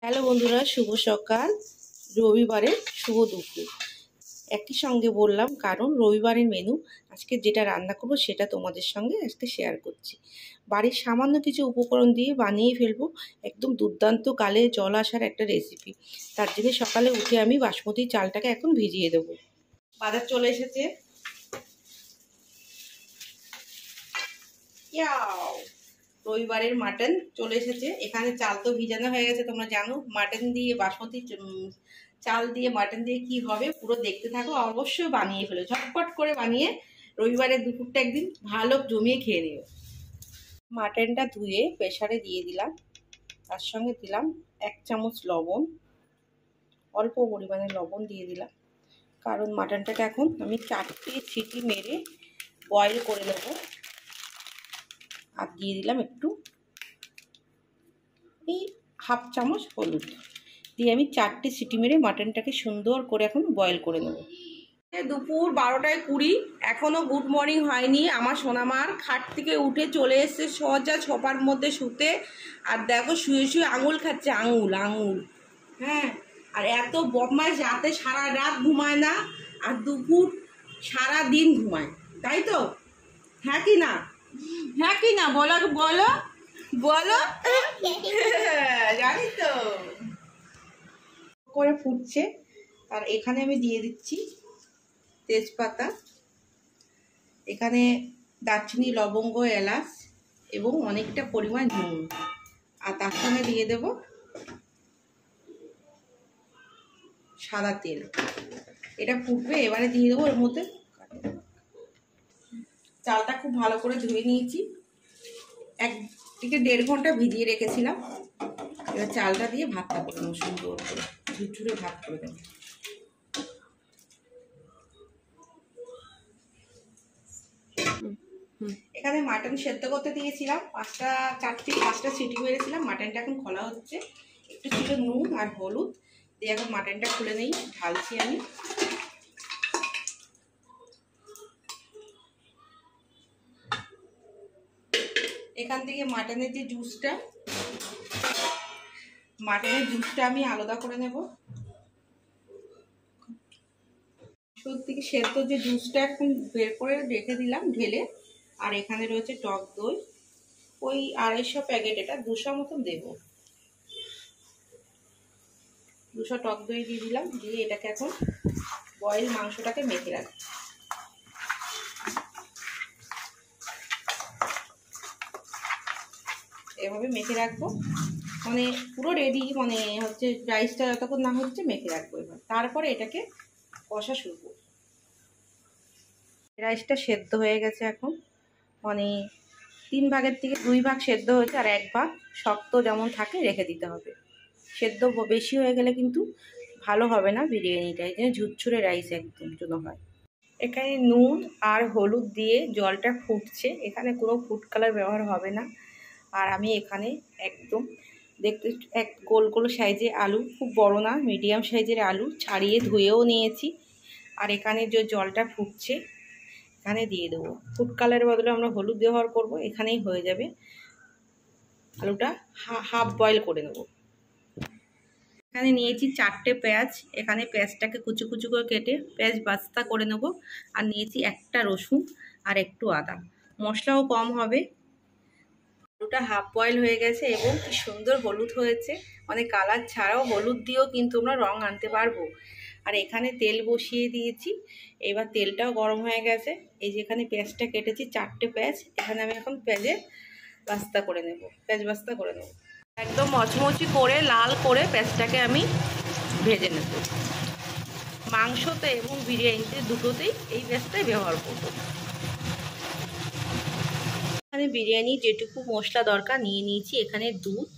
Hello বন্ধুরা, শুভ সকাল। রবিবারের শুভ দুপুর একই সঙ্গে বললাম, কারণ রবিবারের মেনু আজকে যেটা রান্না করব সেটা তোমাদের সঙ্গে আজকে শেয়ার করছি। বাড়ির সামান্য কিছু উপকরণ দিয়ে বানিয়ে ফেলবো একদম দুর্দান্ত গালে জল আসার একটা রেসিপি। তার জন্য সকালে উঠে আমি বাসমতি চালটাকে এখন ভিজিয়ে দেবো। বাজার চলে এসেছে। রবিবারের মাটন চলে এসেছে। এখানে চাল তো ভিজানো হয়ে গেছে, তোমরা জানো। মাটন দিয়ে বাসমতি চাল দিয়ে মাটন দিয়ে কি হবে পুরো দেখতে থাকো। অবশ্যই বানিয়ে ফেলো, ঝটপট করে বানিয়ে রবিবারের দুপুরটা একদিন ভালো জমিয়ে খেয়ে নিও। মাটনটা ধুয়ে প্রেসারে দিয়ে দিলাম, তার সঙ্গে দিলাম 1 চামচ লবণ, অল্প পরিমাণে লবণ দিয়ে দিলাম, কারণ মাটনটাকে এখন আমি 4টে সিটি মেরে বয়েল করে নেবো। আর দিয়ে দিলাম একটু এই 1/2 চামচ হলুদ দিয়ে আমি 4টে সিটি মেরে মাটনটাকে সুন্দর করে এখন বয়েল করে নেব। দুপুর 12টায় 20, এখনও গুড মর্নিং হয়নি। আমার সোনামার খাট থেকে উঠে চলে এসছে সোজা ছোপার মধ্যে শুতে। আর দেখো শুয়ে শুয়ে আঙুল খাচ্ছে, আঙুল। হ্যাঁ, আর এত বদমাইশ, রাতে সারা রাত ঘুমায় না, আর দুপুর সারা দিন ঘুমায়, তাই তো? হ্যাঁ কি না? হ্যাঁ কি না বলো বলো বলো। জানি তো করে ফুটছে। আর এখানে আমি দিয়ে দিচ্ছি তেজপাতা, এখানে দারচিনি, লবঙ্গ, এলাচ এবং অনেকটা পরিমাণ নুন। আর তার সঙ্গে দিয়ে দেব সাদা তেল। এটা ফুটবে, এবারে দিয়ে দেবো এর মধ্যে চালটা। খুব ভালো করে ধুয়ে নিয়েছি, 1 থেকে 1.5 ঘন্টা ভিজিয়ে রেখেছিলাম। এবার চালটা দিয়ে ভাতটা করে দেবো, সুন্দর করে ঝুরঝুরে ভাত করে দেবো। এখানে মাটন সেদ্ধ করতে দিয়েছিলাম, 5টা সিটি মেরেছিলাম। মাটনটা এখন খোলা হচ্ছে। একটু ছিল নুন আর হলুদ দিয়ে এখন মাটনটা খুলে নেই, ঢালছি আমি। এখান থেকে মাটনের জুসটা আমি আলাদা করে নেব। থেকে সেদ্ধ যে জুসটা এখন বের করে রেখে দিলাম ঢেলে। আর এখানে রয়েছে টক দই, ওই 250 প্যাকেট, এটা 200 মতন দেব। 200 টক দই দিয়ে দিলাম, দিয়ে এটাকে এখন বয়েল মাংসটাকে মেখে রাখবো। এভাবে মেখে রাখবো, মানে পুরো রেডি, মানে হচ্ছে রাইসটা যতক্ষণ না হচ্ছে মেখে রাখবো। এবার তারপরে এটাকে কষা শুরু করবো। রাইসটা সেদ্ধ হয়ে গেছে এখন, মানে 3 ভাগের থেকে 2 ভাগ সেদ্ধ হয়েছে, আর 1 ভাগ শক্ত যেমন থাকে রেখে দিতে হবে। সেদ্ধ বেশি হয়ে গেলে কিন্তু ভালো হবে না বিরিয়ানিটা, এই জন্য ঝুরঝুরে রাইস একদম জন্য হয়। এখানে নুন আর হলুদ দিয়ে জলটা ফুটছে, এখানে কোনো ফুড কালার ব্যবহার হবে না। আর আমি এখানে একদম দেখতে এক গোল গোল সাইজে আলু, খুব বড় না, মিডিয়াম সাইজের আলু ছাড়িয়ে ধুয়েও নিয়েছি। আর এখানে যে জলটা ফুটছে এখানে দিয়ে দেবো। ফুড কালারের বদলে আমরা হলুদ ব্যবহার করব, এখানেই হয়ে যাবে। আলুটা হাফ বয়েল করে নেব। এখানে নিয়েছি 4টে পেঁয়াজ, এখানে পেঁয়াজটাকে কুচু কুচু করে কেটে পেঁয়াজ বাস্তা করে নেব। আর নিয়েছি 1টা রসুন আর একটু আদা, মশলাও কম হবে। আলুটা হাফ বয়েল হয়ে গেছে এবং কি সুন্দর হলুদ হয়েছে, মানে কালার ছাড়াও হলুদ দিয়েও কিন্তু আমরা রং আনতে পারবো। আর এখানে তেল বসিয়ে দিয়েছি, এবার তেলটাও গরম হয়ে গেছে। এই যে এখানে পেঁয়াজটা কেটেছি 4টে পেঁয়াজ, এখানে আমি এখন পেঁয়াজ বাস্তা করে নেব। একদম মচমচি করে লাল করে পেঁয়াজটাকে আমি ভেজে নেব। মাংসতে এবং বিরিয়ানিতে দুটোতেই এই পেঁয়াজটাই ব্যবহার করব। এখানে বিরিয়ানি যেটুকু মশলা দরকার নিয়ে নিয়েছি। এখানে দুধ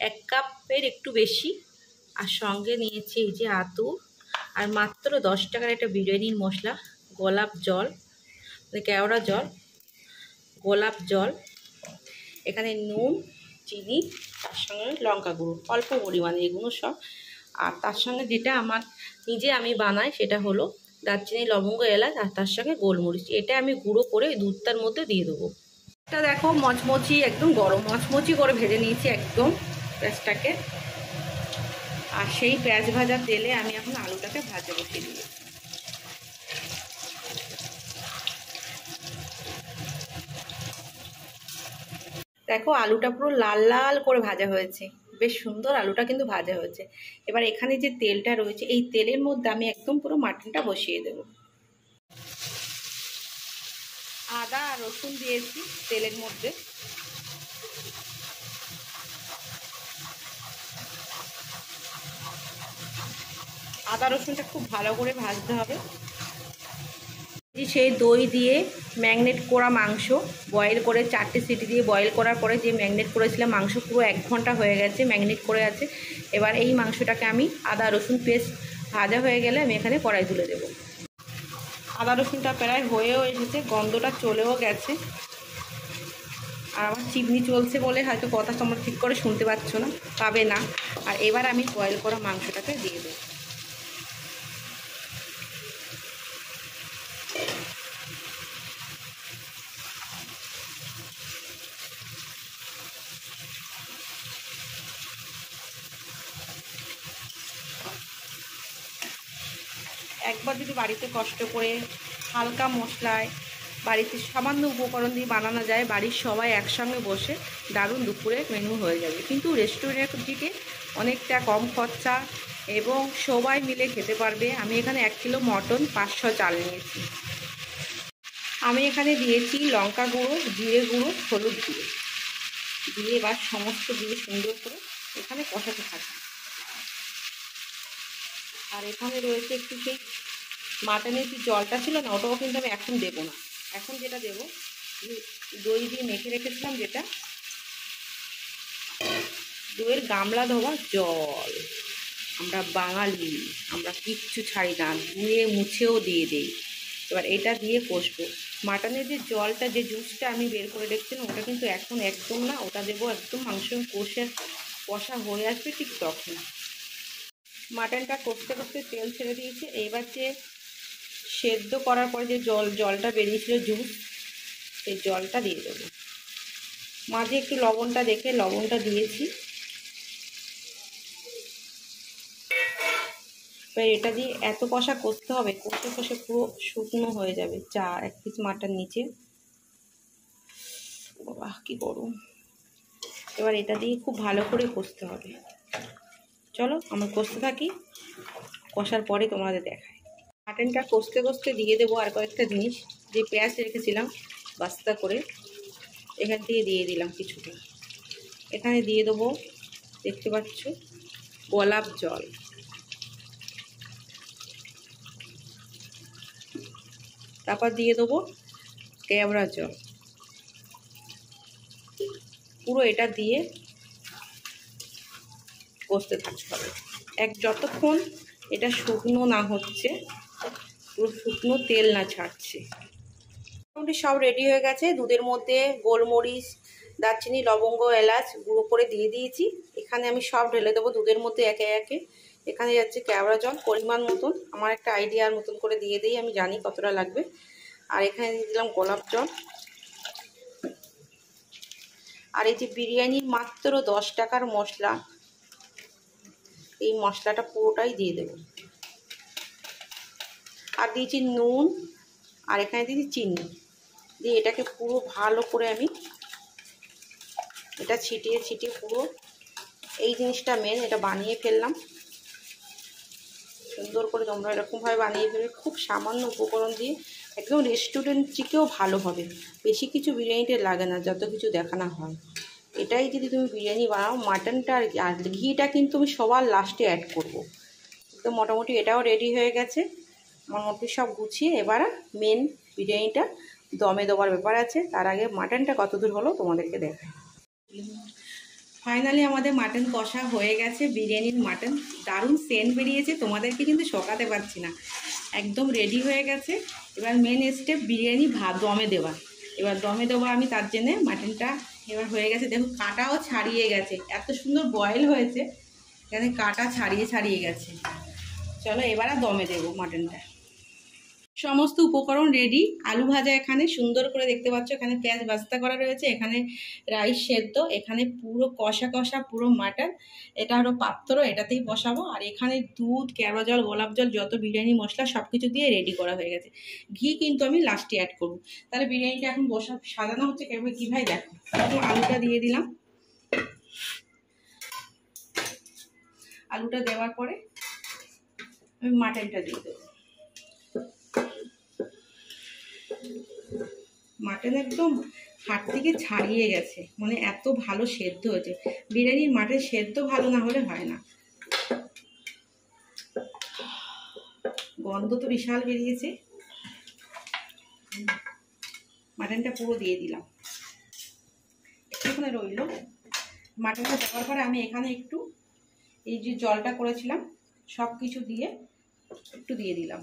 1 কাপের একটু বেশি, আর সঙ্গে নিয়েছি এই যে আতর, আর মাত্র 10 টাকার একটা বিরিয়ানির মশলা, গোলাপ জল, কেওড়া জল, গোলাপ জল, এখানে নুন, চিনি, তার সঙ্গে লঙ্কা গুঁড়ো অল্প পরিমাণে, এগুলো সব। আর তার সঙ্গে যেটা আমি বানাই সেটা হলো দারচিনি, লবঙ্গ, এলাচ, আর তার সঙ্গে গোলমরিচ। এটা আমি গুঁড়ো করে দুধটার মধ্যে দিয়ে দেবো। এটা দেখো মচমচি, একদম গরম মচমচি করে ভেজে নিয়েছি একদম পেঁয়াজটাকে। আর সেই পেঁয়াজ ভাজা তেলে আমি এখন আলুটাকে ভাজা বসিয়ে দিই। দেখো আলুটা পুরো লাল লাল করে ভাজা হয়েছে, বেশ সুন্দর আলুটা কিন্তু ভাজা হয়েছে। এবার এখানে যে তেলটা রয়েছে এই তেলের মধ্যে আমি একদম পুরো মাটনটা বসিয়ে দেব। আদা আর রসুন দিয়েছি তেলের মধ্যে। আদা রসুনটা খুব ভালো করে ভাজতে হবে। সেই দই দিয়ে ম্যাগনেট করা মাংস বয়েল করে 4টে সিটি দিয়ে বয়েল করার পরে যে ম্যাগনেট করেছিলাম মাংস পুরো 1 ঘন্টা হয়ে গেছে ম্যাগনেট করে আছে। এবার এই মাংসটাকে আমি আদা রসুন পেস্ট ভাজা হয়ে গেলে আমি এখানে কড়াই তুলে দেবো। আদা রসুনটা প্রায় হয়েও এসেছে, গন্ধটা চলেও গেছে। আর আমার চিমনি চলছে বলে হয়তো কথা তোমরা ঠিক করে শুনতে পাচ্ছ না, পাবে না। আর এবার আমি বয়েল করা মাংসটাকে দিয়ে দেবো। একবার যদি বাড়িতে কষ্ট করে হালকা মশলায় বাড়িতে সামান্য উপকরণ দিয়ে বানানো যায়, বাড়ির সবাই একসঙ্গে বসে দারুণ দুপুরের মেনু হয়ে যাবে। কিন্তু রেস্টুরেন্টের দিকে অনেকটা কম খরচা এবং সবাই মিলে খেতে পারবে। আমি এখানে 1 কিলো মটন 500 চাল নিয়েছি। আমি এখানে দিয়েছি লঙ্কা গুঁড়ো, জিরে গুঁড়ো, হলুদ গুঁড়ো দিয়ে এবার সমস্ত দিয়ে সুন্দর করে এখানে কষাতে থাকি। আর এখানে রয়েছে একটু সেই মাটনের যে জলটা ছিল না, ওটাও কিন্তু আমি এখন দেবো না। এখন যেটা দেবো দই দিয়ে মেখে রেখেছিলাম, যেটা দইয়ের গামলা ধোয়া জল। আমরা বাঙালি, আমরা কিচ্ছু ছাড়ি না, ধুয়ে মুছেও দিয়ে দিই। এবার এটা দিয়ে কষবো। মাটনের যে জলটা, যে জুসটা আমি বের করে রেখেছিলাম, ওটা কিন্তু এখন একদম না, ওটা দেবো একদম মাংস কষা হয়ে আসবে ঠিক তখন। মাটনটা কষতে কষতে তেল ছেড়ে দিয়েছে। এবার যে সেদ্ধ করার পরে যে জলটা বেরিয়েছিল জুস, সেই জলটা দিয়ে দেবো। মাঝে একটু লবণটা দেখে লবণটা দিয়েছি। এবার এটা দিয়ে এত কষা করতে হবে, কষে কষে পুরো শুকনো হয়ে যাবে। 1 পিস মাটন নিচে, বাহ কি গরম। এবার এটা দিয়ে খুব ভালো করে কষতে হবে। চলো আমরা কষতে থাকি, কষার পরে তোমাদের দেখাই। মাটনটা কষতে কষতে দিয়ে দেবো আর কয়েকটা জিনিস। যে পেঁয়াজ রেখেছিলাম বাস্তা করে, এখান থেকে দিয়ে দিলাম কিছুটা। এখানে দিয়ে দেবো, দেখতে পাচ্ছ, গোলাপ জল। তারপর দিয়ে দেবো কেওড়া জল। পুরো এটা দিয়ে কষতে থাকতে হবে যতক্ষণ এটা শুকনো না হচ্ছে, পুরো শুকনো তেল না ছাড়ছে। মোটামুটি সব রেডি হয়ে গেছে। দুধের মধ্যে গোলমরিচ, দারচিনি, লবঙ্গ, এলাচ গুঁড়ো করে দিয়ে দিয়েছি। এখানে আমি সব ঢেলে দেবো দুধের মধ্যে একে একে। এখানে যাচ্ছে কেওড়া জল পরিমাণ মতন, আমার একটা আইডিয়ার মতন করে দিয়ে দিই, আমি জানি কতটা লাগবে। আর এখানে দিয়ে দিলাম গোলাপ জল। আর এই যে বিরিয়ানির মাত্র 10 টাকার মশলা, এই মশলাটা পুরোটাই দিয়ে দেব। আর দিয়েছি নুন, আর এখানে দিয়েছি চিনি দিয়ে এটাকে পুরো ভালো করে আমি এটা ছিটিয়ে ছিটিয়ে পুরো, এই জিনিসটা মেন, এটা বানিয়ে ফেললাম সুন্দর করে। তোমরা এরকমভাবে বানিয়ে ফেলবে, খুব সামান্য উপকরণ দিয়ে একদম রেস্টুরেন্ট থেকেও ভালো হবে। বেশি কিছু বিরিয়ানিতে লাগে না, যত কিছু দেখানো হয়। এটাই যদি তুমি বিরিয়ানি বানাও, মাটনটা আর ঘিটা কিন্তু আমি সবার লাস্টে অ্যাড করব। তো মোটামুটি এটাও রেডি হয়ে গেছে মোটামুটি সব গুছিয়ে। এবার মেন বিরিয়ানিটা দমে দেওয়ার ব্যাপার আছে। তার আগে মাটনটা কত দূর হলো তোমাদেরকে দেখাই। ফাইনালি আমাদের মাটন কষা হয়ে গেছে। বিরিয়ানির মাটন দারুণ সেন্ট বেরিয়েছে, তোমাদেরকে কিন্তু শোকাতে পারছি না। একদম রেডি হয়ে গেছে। এবার মেন স্টেপ বিরিয়ানি দমে দেওয়া। এবার দমে দেওয়া আমি, তার জন্যে মাটনটা এবার হয়ে গেছে। দেখো কাঁটাও ছাড়িয়ে গেছে, এত সুন্দর বয়েল হয়েছে, এখানে কাঁটা ছাড়িয়ে ছাড়িয়ে গেছে। চলো এবার দমে দেবো মাটনটা। সমস্ত উপকরণ রেডি। আলু ভাজা এখানে সুন্দর করে দেখতে পাচ্ছ, এখানে পেঁয়াজ ভাজা করা রয়েছে, এখানে রাইস সেদ্ধ, এখানে পুরো কষা কষা পুরো মাটন। এটা হলো পাত্র, এটাতেই বসাবো। আর এখানে দুধ, কেওড়া জল, গোলাপ জল, যত বিরিয়ানি মশলা সব কিছু দিয়ে রেডি করা হয়ে গেছে। ঘি কিন্তু আমি লাস্টে অ্যাড করবো। তাহলে বিরিয়ানিটা এখন সাজানো হচ্ছে কি ভাই দেখো। আলুটা দিয়ে দিলাম, আলুটা দেওয়ার পরে আমি মাটনটা দিয়ে দেবো। মাটন একদম হাত থেকে ছাড়িয়ে গেছে, মানে এত ভালো সেদ্ধ হয়েছে। বিরিয়ানির মাটন সেদ্ধ ভালো না হলে হয় না। গন্ধ তো বিশাল বেরিয়েছে। মাটনটা পুরো দিয়ে দিলাম, একটুখানি রইল। মাটনটা দেওয়ার পরে আমি এখানে একটু এই যে জলটা করেছিলাম সব কিছু দিয়ে একটু দিয়ে দিলাম।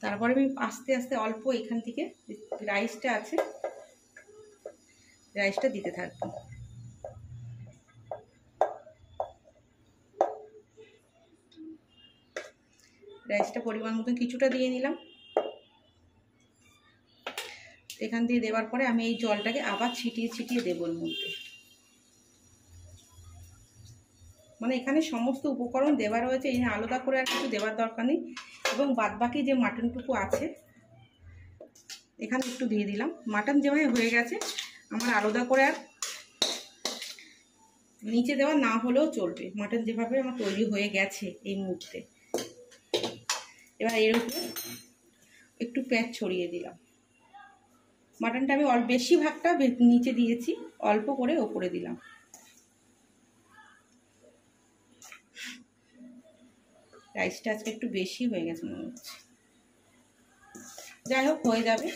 তারপরে আমি আস্তে আস্তে অল্প এখান থেকে রাইসটা আছে, রাইসটা দিতে থাকবো। রাইসটা পরিমাণ মতো কিছুটা দিয়ে নিলাম। এখান দিয়ে দেওয়ার পরে আমি এই জলটাকে আবার ছিটিয়ে ছিটিয়ে দেবো এর মধ্যে। মানে এখানে সমস্ত উপকরণ দেওয়া রয়েছে, এখানে আলাদা করে আর কিছু দেওয়ার দরকার নেই। এবং বাদবাকি যে মাটনটুকু আছে এখানে একটু দিয়ে দিলাম। মাটন যেভাবে হয়ে গেছে আমার আলাদা করে আর নিচে দেওয়া না হলেও চলবে। মাটন যেভাবে আমার তৈরি হয়ে গেছে এই মুহূর্তে। এবার এর উপরে একটু পেঁয়াজ ছড়িয়ে দিলাম। মাটনটা আমি বেশি ভাগটা নিচে দিয়েছি, অল্প করে ওপরে দিলাম। রাইসটা আজকে একটু বেশি হয়ে গেছে মনে হচ্ছে, যাই হোক হয়ে যাবে।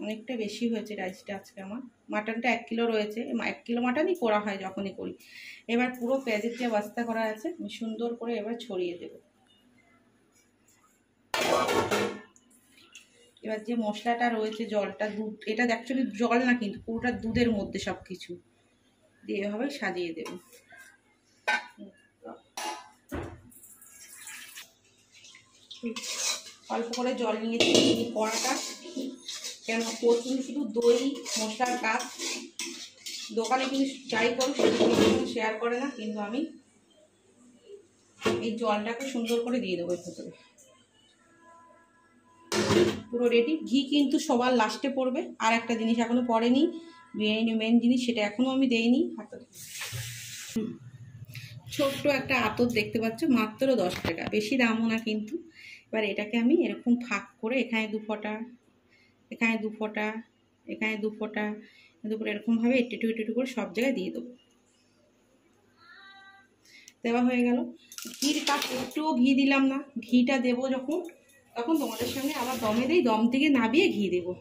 অনেকটা বেশি হয়েছে রাইসটা আজকে আমার। মাটনটা 1 কিলো রয়েছে, 1 কিলো মাটনই করা হয় যখনই করি। এবার পুরো পেঁয়াজের যে বস্তা করা আছে আমি সুন্দর করে এবার ছড়িয়ে দেব। এবার যে মশলাটা রয়েছে, জলটা, দুধ, এটা অ্যাকচুয়ালি জল না কিন্তু পুরোটা দুধের মধ্যে সব কিছু দিয়ে এভাবে সাজিয়ে দেব। অল্প করে জল নিয়েছি কড়াটা, কেন প্রথমে শুধু দই মশলার কাজ। দোকানে কিন্তু যাই করো সেটা শেয়ার করে না, কিন্তু আমি এই জলটাকে সুন্দর করে দিয়ে দেবো এর ভেতরে। পুরো রেডি। ঘি কিন্তু সবার লাস্টে পড়বে। আর একটা জিনিস এখনো পড়েনি, বিরিয়ানি মেন জিনিস, সেটা এখনো আমি দেইনি। ছোট্ট একটা আতর দেখতে পাচ্ছ, মাত্র 10 টাকা, বেশি দামও না কিন্তু। এবার এটাকে আমি এরকম ফাঁক করে এখানে 2 ফোঁটা, এখানে 2 ফোঁটা, এখানে 2 ফোঁটা, দুপুরে এরকমভাবে একটু একটু করে সব জায়গায় দিয়ে দেবো। দেওয়া হয়ে গেল। ঘির কাপ একটুও ঘি দিলাম না। ঘিটা দেবো যখন তখন তোমাদের সঙ্গে আবার দমে দিই, দম থেকে নামিয়ে ঘি দেবো।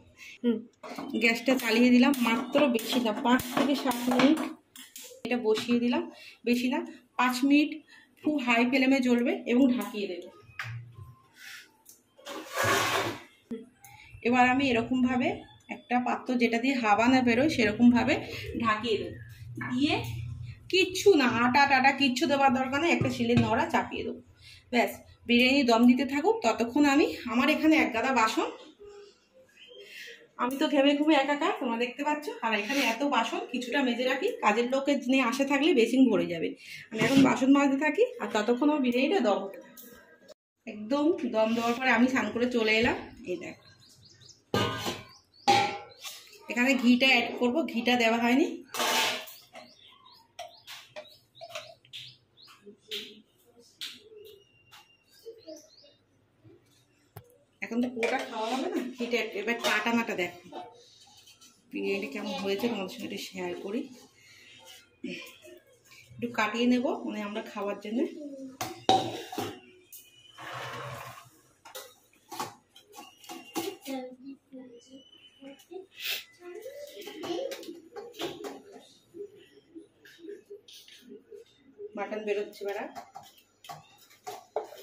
গ্যাসটা চালিয়ে দিলাম, মাত্র বেশি না 5 থেকে 7 মিনিট এটা বসিয়ে দিলাম, বেশি না 5 মিনিট খুব হাই ফ্লেমে জ্বলবে এবং ঢাকিয়ে দেবো। এবার আমি এরকমভাবে একটা পাত্র যেটা দিয়ে হাওয়া না বেরোয় সেরকমভাবে ঢাকিয়ে দেবো। দিয়ে কিচ্ছু না, আটা টাটা কিচ্ছু দেওয়ার দরকার নেই, একটা শিলের নোড়া চাপিয়ে দেবো। ব্যাস, বিরিয়ানি দম দিতে থাকুক। ততক্ষণ আমি আমার এখানে 1 গাদা বাসন, আমি তো ঘেমে ঘুমে একাকার, তোমরা দেখতে পাচ্ছ। আর এখানে এত বাসন কিছুটা মেজে রাখি, কাজের লোকের নিয়ে আসে থাকলে বেসিন ভরে যাবে। আমি এখন বাসন মাজতে থাকি আর ততক্ষণ আমার বিরিয়ানিটা দম হতে থাকে। একদম দম দেওয়ার পরে আমি স্নান করে চলে এলাম। এই দেখ, এখানে ঘিটা অ্যাড করবো, ঘিটা দেওয়া হয়নি। এখন তো পুরোটা খাওয়া হবে না, ঘিটা এবার কাটা মাটা দেখো বিরিয়ানি কেমন হয়েছে তোমাদের সঙ্গে একটু শেয়ার করি। একটু কাটিয়ে নেব মানে আমরা খাওয়ার জন্য। মাটন বেরোচ্ছে বেড়া,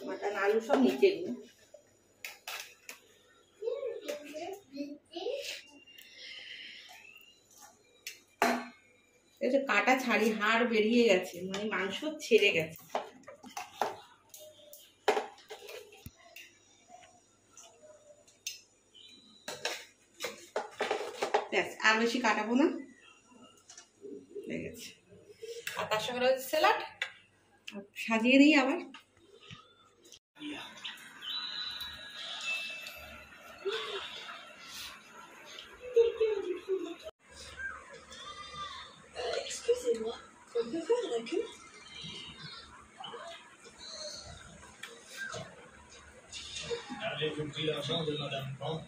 মাটন আলু সব নিচে এগুলো। এই যে কাটা ছাড়ি হাড় বেরিয়ে গেছে, মানে মাংস ছেড়ে গেছে। ব্যাস, আর বেশি কাটাবো না, হয়ে গেছে। আর তার সঙ্গে রয়েছে স্যালাড, সাজিয়ে দিই আবার। Excusez-moi, on peut faire la queue? Avez-vous pris l'argent de Madame Pont?